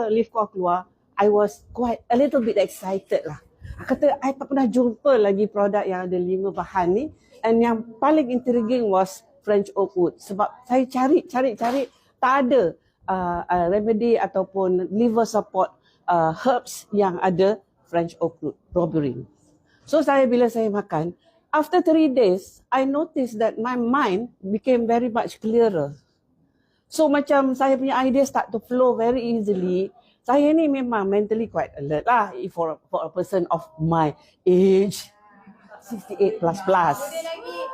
Live Core keluar, I was quite a little bit excited lah. Kata, I tak pernah jumpa lagi produk yang ada 5 bahan ni. And yang paling intriguing was French oak wood. Sebab saya cari, tak ada remedy ataupun liver support herbs yang ada French oak wood, berberine. So bila saya makan, after 3 days, I noticed that my mind became very much clearer. So macam saya punya idea start to flow very easily. Saya ni memang mentally quite alert lah for a person of my age, 68 plus.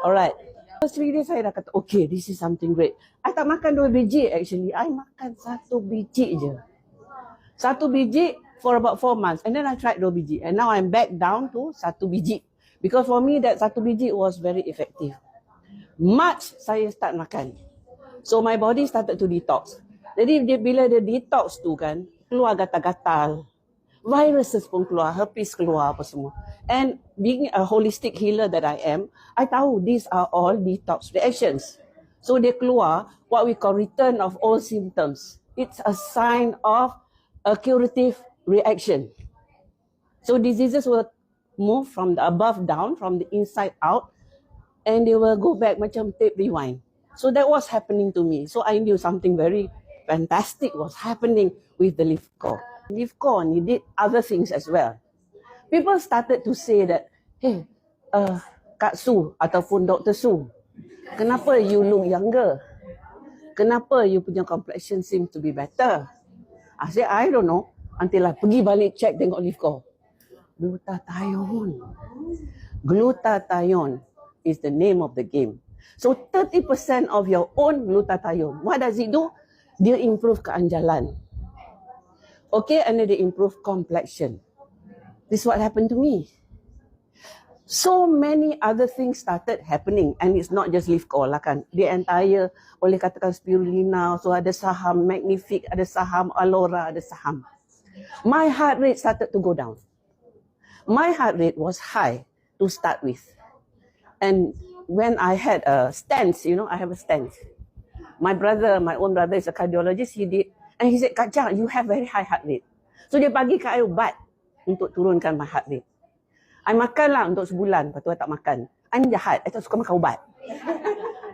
Alright. First 3 days saya dah kata, okay, this is something great. I tak makan 2 biji actually. I makan 1 biji je. 1 biji for about 4 months. And then I tried 2 biji. And now I'm back down to 1 biji. Because for me that 1 biji was very effective. March saya start makan. So my body started to detox. Jadi bila dia detox tu kan, keluar gatal-gatal. Viruses pun keluar, herpes keluar apa semua. And being a holistic healer that I am, I tahu these are all detox reactions. So dia keluar what we call return of all symptoms. It's a sign of a curative reaction. So diseases will move from the above down, from the inside out, and they will go back macam tape rewind. So that was happening to me. So I knew something very fantastic was happening with the Live Core. Live Core ni did other things as well. People started to say that, hey, Kak Su ataupun Dr. Su, kenapa you look younger? Kenapa you punya complexion seem to be better? I said, I don't know. Until I pergi balik check tengok Live Core. Glutathione. Glutathione is the name of the game. So 30% of your own glutathione. What does it do? Dia improve keanjalan. Okay, and then they improve complexion. This is what happened to me. So many other things started happening, and it's not just Live Core lah kan. The entire, boleh katakan spirulina, so ada saham Magnific, ada saham Alora, ada saham. My heart rate started to go down. My heart rate was high to start with. And when I had a stents, you know, I have a stent. My own brother is a cardiologist, he did. And he said, Kak Chang, you have very high heart rate. So dia bagi kat I ubat untuk turunkan my heart rate. I makan lah untuk sebulan, lepas tu I tak makan. I ni jahat, I tak suka makan ubat.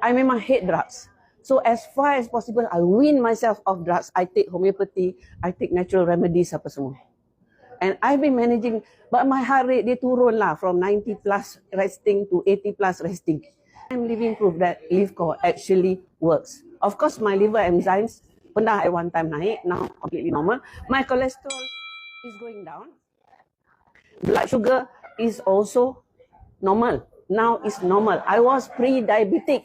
I memang hate drugs. So as far as possible, I wean myself off drugs. I take homeopathy, I take natural remedies apa semua. And I've been managing, but my heart rate dia turun lah from 90 plus resting to 80 plus resting. I'm living proof that Live Core actually works. Of course, my liver enzymes pernah at one time naik, now completely normal. My cholesterol is going down. Blood sugar is also normal. Now it's normal. I was pre-diabetic.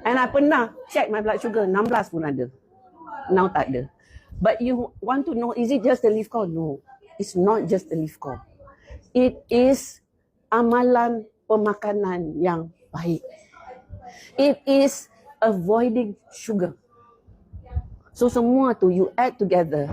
And I pernah check my blood sugar, 16 pun ada. Now tak ada. But you want to know, is it just the Live Core? No, it's not just the Live Core. It is amalan pemakanan yang baik. It is avoiding sugar. So semua tu you add together,